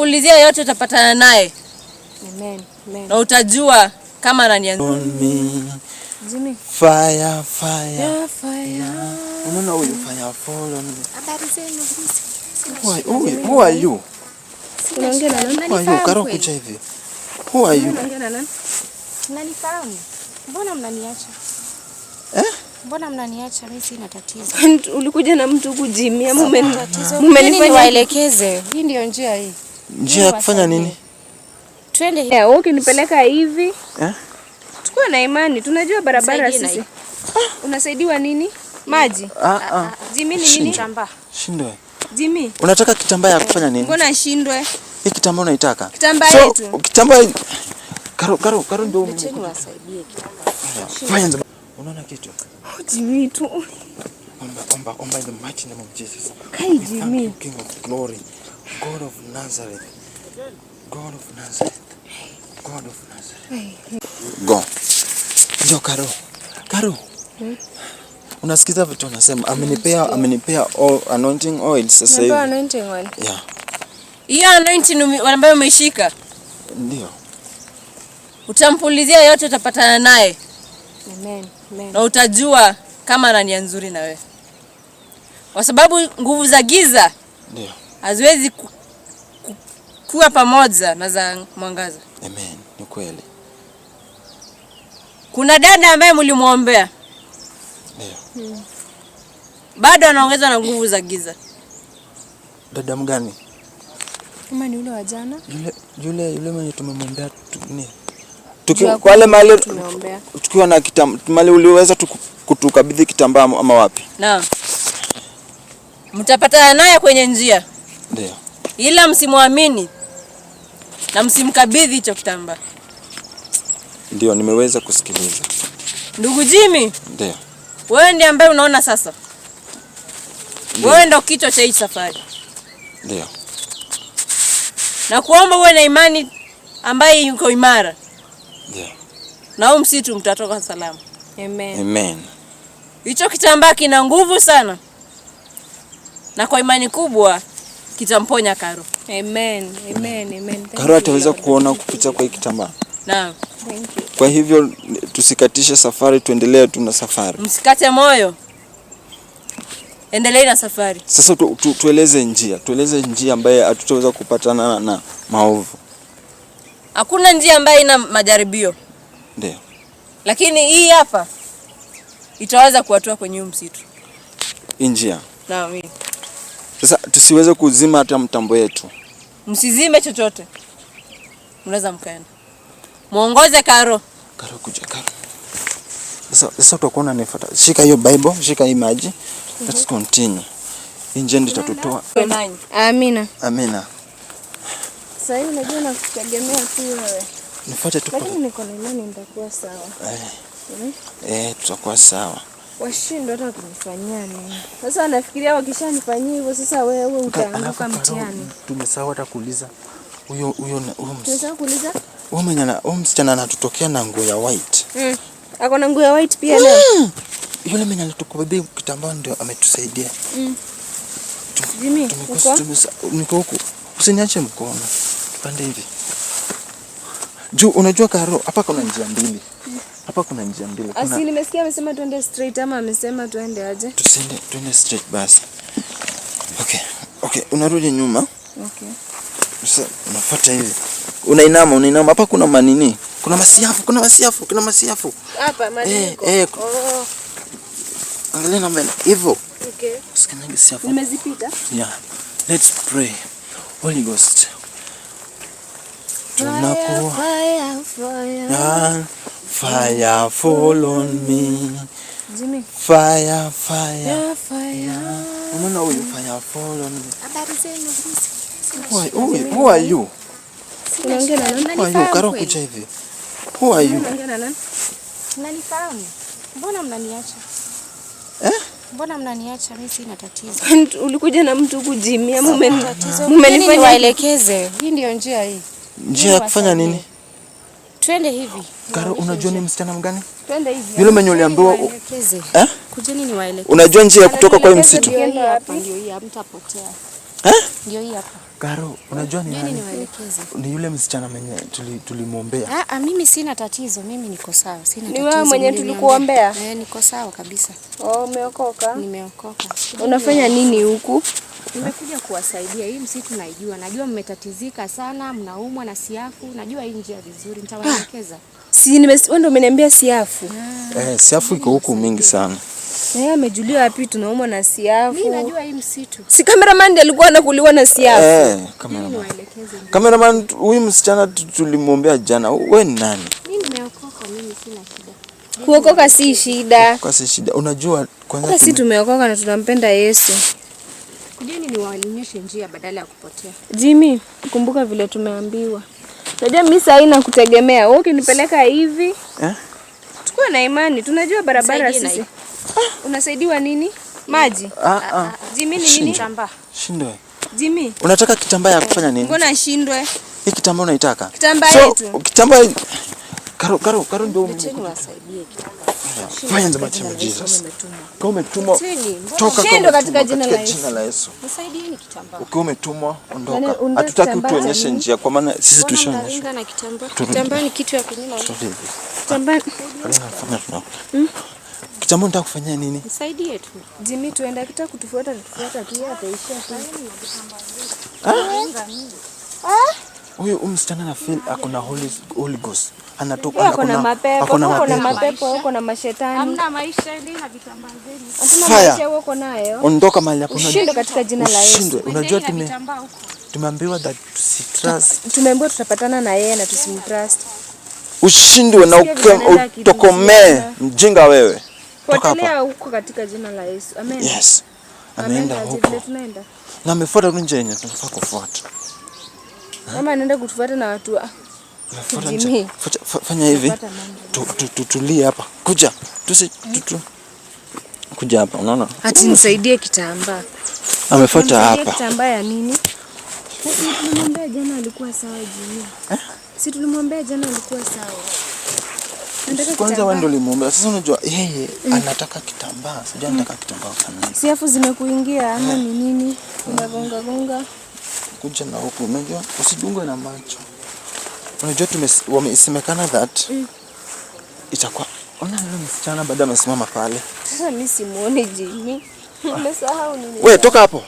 Utampulizia yote utapatana naye. Amen. Amen. Na utajua kama ananianza. Jimmy. Fire, fire. Yeah, fire. Unaona huyu fire fall on me. Habari zenu. Who are you? Unaongea na nani? Who are you? Karo kuja hivi. Who are you? Unaongea na nani? Mnanifahamu? Mbona mnaniacha? Mbona mnaniacha? Mimi sina tatizo. Ulikuja na mtu kujimia mumenifanya waelekeze. Hii ndio njia hii. Njia ya kufanya nini? Twende hivi. Wewe ukinipeleka hivi. Tukue na imani. Tunajua barabara sisi. Unasaidiwa nini? Maji. Jimmy ni nini? Kitambaa. Shindwe. Jimmy. Unataka kitambaa ya kufanya nini? Mbona shindwe? Hii kitambaa unaitaka? Kitambaa yetu. Kitambaa Karo ndio mimi wasaidie kitambaa. Fanya. Unaona kitu? Jimmy tu. Omba in the mighty name of Jesus. Kai Jimmy. King of glory. God of Nazareth. God of Nazareth. God of Nazareth. Go. Njoo Karo. Unasikiza vitu unasema? Amenipea all anointing oil sasa hivi. Anointing oil. Yeah. Hiyo anointing ambayo umeshika. Ndio. Utampulizia yote utapatana naye. Amen. Amen. Na utajua kama ana nia nzuri na wewe. Kwa sababu nguvu za giza ndio haziwezi kuwa pamoja na za mwangaza. Amen. Ni kweli. Kuna dada ambaye mlimuombea. Ndio. Bado anaongeza na nguvu za giza. Dada mgani? Kama ni yule wa jana? Yule mwenye tumemwombea nini? Tukiwa wale mahali tumeombea. Tukiwa na mali uliweza kutukabidhi kitambaa ama wapi? Naam. Mtapatana naye kwenye njia. Ndio. Ila msimwamini na msimkabidhi hicho kitambaa. Ndio nimeweza kusikiliza. Ndugu Jimmy. Ndio. Wewe ndiye ambaye unaona sasa. Wewe ndio kichwa cha hii safari. Ndio. Na kuomba uwe na imani ambaye yuko imara. Ndio. Na huu msitu mtatoka salama. Amen. Amen. Hicho kitambaa kina nguvu sana. Na kwa imani kubwa kitamponya Karo. Amen. Amen. Amen. Karo ataweza kuona kupitia kwa hiki kitambaa. Naam. Thank you. Kwa hivyo tusikatishe safari, tuendelee tu na safari. Msikate moyo. Endelee na safari. Sasa tueleze njia ambaye hatutaweza kupatana na maovu. Hakuna njia ambayo ina majaribio. Ndio. Lakini hii hapa itaweza kuwatoa kwenye msitu. Hii njia. Naam. Sasa tusiweze kuzima hata mtambo yetu. Msizime chochote. Mnaweza mkaenda. Muongoze Karo. Karo kuja Karo. Sasa utakuwa unanifuata. Shika hiyo Bible, shika hii maji. Let's continue. Njia ndio itatutoa. Amina. Amina. Sasa hivi unajua nakutegemea tu wewe. Nifuate tu. Lakini niko na imani nitakuwa sawa. Tutakuwa sawa. Washindwe hata kunifanyia nini. Sasa nafikiria wakishanifanyia hivyo sasa wewe utaanguka mtihani. Tumesahau hata kuuliza. Huyo tumesahau kuuliza? Huyo msichana anatutokea na nguo ya white. Ako na nguo ya white pia leo. Yule mwenye alitukabidhi kitambaa ndio ametusaidia. Jimmy, niko huko. Usiniache mkono. Pande hivi. Juu unajua Karo, hapa kuna njia mbili. Asi nimesikia amesema tuende straight ama amesema tuende aje? Tuende straight basi. Okay, unarudi nyuma. Okay. Sasa unafuata hivi. Unainama. Hapa kuna manini? Kuna masiafu. Hapa manini. Angalia na mbele. Hivyo. Okay. Usikanyage siafu. Nimezipita? Yeah. Let's pray. Holy Ghost. Tunakuwa fire fall on me. Jimmy. Fire. Unaona huyu fire fall on me. Habari zenu. Who are you? Unaongea na nani? Who are you? Karo kuja hivi. Who are you? Unaongea na nani? Mnanifahamu? Mbona mnaniacha? Mbona mnaniacha? Mimi sina tatizo. Ulikuja na mtu kujimia mumenifanya waelekeze. Hii ndio njia hii. Njia ya kufanya nini? Twende hivi. Karo, unajua ni msichana mgani? Twende hivi. Yule mwenye uliambiwa kujeni niwaelekeze. Unajua njia ya kutoka kwa msitu? Ndio hii hapa, mtapotea. Ndio hii hapa. Karo, unajua ni nani? Niwaelekeze. Ni yule msichana mwenye tulimwombea. Mimi sina tatizo, mimi niko sawa. Sina tatizo. Ni wewe mwenye tulikuombea? Niko sawa kabisa. Umeokoka? Nimeokoka. Unafanya nini huku? Nimekuja kuwasaidia. Hii msitu naijua. Najua mmetatizika sana, mnaumwa na siafu. Najua hii njia vizuri. Nitawaelekeza. Wewe ndio umeniambia siafu. Siafu iko huku mingi sana. Amejulia wapi tunaumwa na siafu? Mimi najua hii msitu. Si cameraman ndiye alikuwa anakuliwa na siafu. Cameraman huyu msichana tulimwombea jana. Wewe ni nani? Mimi nimeokoka, mimi sina shida. Kuokoka si shida. Kwa si shida. Unajua kwanza sisi tumeokoka na tunampenda Yesu. Kujeni niwaonyeshe njia badala ya kupotea. Jimmy, kumbuka vile tumeambiwa. Unajua mimi sasa ina kutegemea. Wewe ukinipeleka hivi? Tukue na imani. Tunajua barabara sisi. Unasaidiwa nini? Maji? Jimmy ni nini? Kitambaa. Shindwe. Jimmy. Unataka kitambaa ya kufanya nini? Mbona shindwe? Hii kitambaa unaitaka? Kitambaa yetu. Kitambaa Karo ndio niwasaidie kitambaa. Fanya the mighty name of Jesus. Kama umetumwa toka katika jina la Yesu. Nisaidieni kitambaa. Ukiwa umetumwa ondoka. Hatutaki utuonyeshe njia kwa maana sisi tushaonyesha. Kitambaa ni kitu ya kunyima. Kitambaa. Kitambaa unataka kufanya nini? Nisaidie tu. Jimmy tuenda kitaka kutufuata tu ataishia tu. Huyu msichana na feel akona Holy Ghost. Anatoka akona mapepo, uko na mashetani. Hamna maisha ile na vitambaa zenu. Hatuna maisha uko nayo. Ondoka mahali hapo. Ushinde katika jina la Yesu. Unajua tumeambiwa that tusitrust. Tumeambiwa tutapatana na yeye na tusimtrust. Ushindwe na utokomee mjinga wewe. Toka hapa. Huko katika jina la Yesu. Amen. Yes. Anaenda huko. Na amefuata nje yenye tunafaa kufuata. Mama anaenda kutufuata na watu. Fanya hivi. Tutulie hapa. Kuja. Kuja hapa, unaona? Ati nisaidie kitambaa. Amefuata hapa. Kitambaa ya nini? Sisi tulimwambia jana alikuwa sawa Jimmy. Sisi tulimwambia jana alikuwa sawa. Kwanza wewe ndio ulimwambia. Sasa unajua yeye anataka kitambaa. Sijui anataka kitambaa sana. Siafu zimekuingia ama ni nini? Unagonga. Kuja na huku, unajua usidungwe na macho. Unajua wamesemekana that itakuwa ona yule msichana baada amesimama pale. Sasa mimi simuone Jimmy. Umesahau nini? Wewe toka hapo.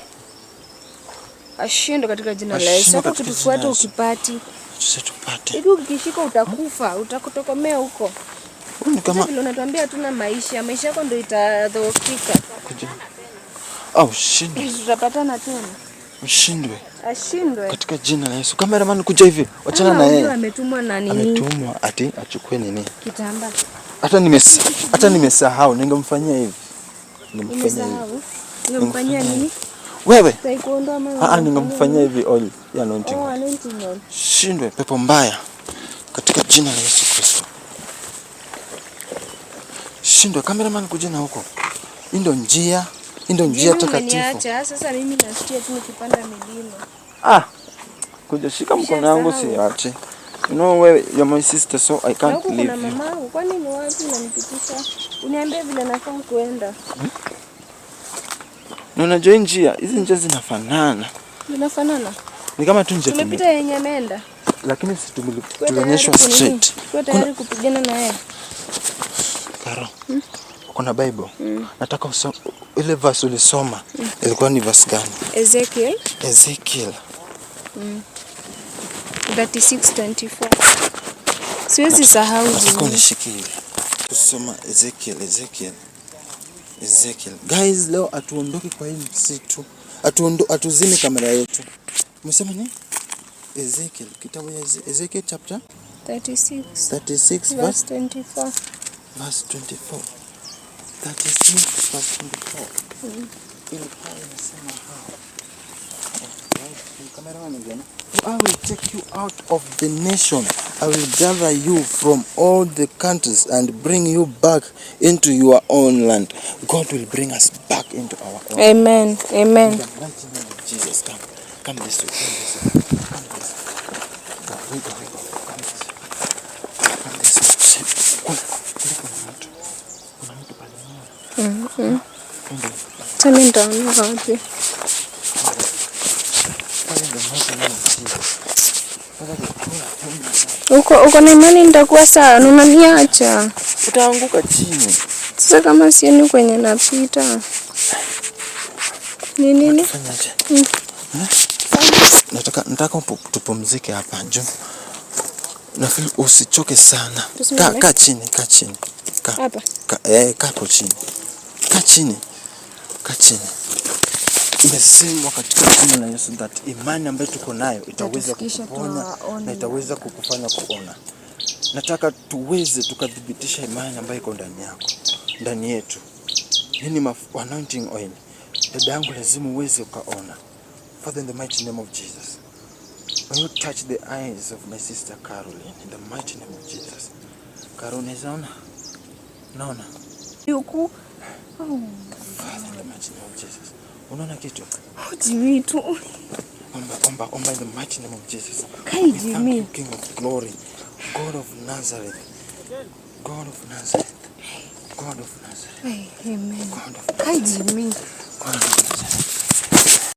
Ashinde katika jina la Yesu. Hapo tutufuate ukipati. Tusitupate. Hivi ukishika utakufa, utakutokomea huko. Ni kama vile unatuambia hatuna maisha. Maisha yako ndio itadhoofika. Kuja. Au shindwe. Tutapatana tena. Ushindwe. Ashindwe. Katika jina la Yesu. Cameraman kuja hivi. Wachana na yeye. Ametumwa na nini? Ametumwa ati achukue nini? Kitambaa. Hata nimesahau ningemfanyia hivi. Ningemfanyia nini? Wewe. Taikuondoa mama. Ningemfanyia hivi oil ya anointing. Anointing oil. Shindwe pepo mbaya. Katika jina la Yesu Kristo. Shindwe cameraman kuja na huko. Hii ndio njia. Ndio njia takatifu. Sasa mimi nasikia tu nikipanda milima. Kuja shika mkono wangu siache. You know where you're my sister so I can't leave you. Kuna mama, kwani ni wapi unanipitisha? Uniambie vile nafaa kuenda. Na unajua njia, hizi njia zinafanana. Zinafanana? Ni kama tu njia tumepita yenye ameenda. Lakini si tulionyeshwa straight. Kwa tayari kupigana na yeye. Karo. Kuna Bible. Nataka usome ile verse ulisoma. Ilikuwa ni verse gani? Ezekiel 36:24. Siwezi sahau. Nataka unishikie. Kusoma Ezekiel. Guys, leo atuondoke kwa hii msitu. Atuzime kamera yetu. Umesema nini? Ezekiel, kitabu ya Ezekiel chapter 36 verse 24. Verse 24. 36 verse 24. Ilikuwa inasema I will take you out of the nation. I will gather you from all the countries and bring you back into your own land. God will bring us back into our own. Amen. Amen. In the mighty name of Jesus, come this way. Tell me down, wapi? Uko na imani nitakuwa sawa? Unaniacha. Utaanguka chini. Sasa kama sioni kwenye napita. Ni nini? Fanyaje? Nataka tupumzike hapa njoo. Na usichoke sana. Kaa chini. Hapa. Kaa hapo chini. Kaa chini. Imesemwa katika jina la Yesu that imani ambayo tuko nayo itaweza kukuponya na itaweza kukufanya kuona. Nataka tuweze tukadhibitisha imani ambayo iko ndani yako, ndani yetu. Hii ni anointing oil. Dada yangu lazima uweze ukaona. Father, in the mighty name of Jesus, when you touch the eyes of my sister Caroline, in the mighty name of Jesus. Caroline, naona Yuko. Father, in the mighty name of Jesus. Unaona kitu? Jimmy tu. Omba in the mighty name of Jesus. Kai Jimmy. King of glory, God of Nazareth. God of Nazareth. God of Nazareth. Amen. God of Nazareth. Kai Jimmy. God of Nazareth.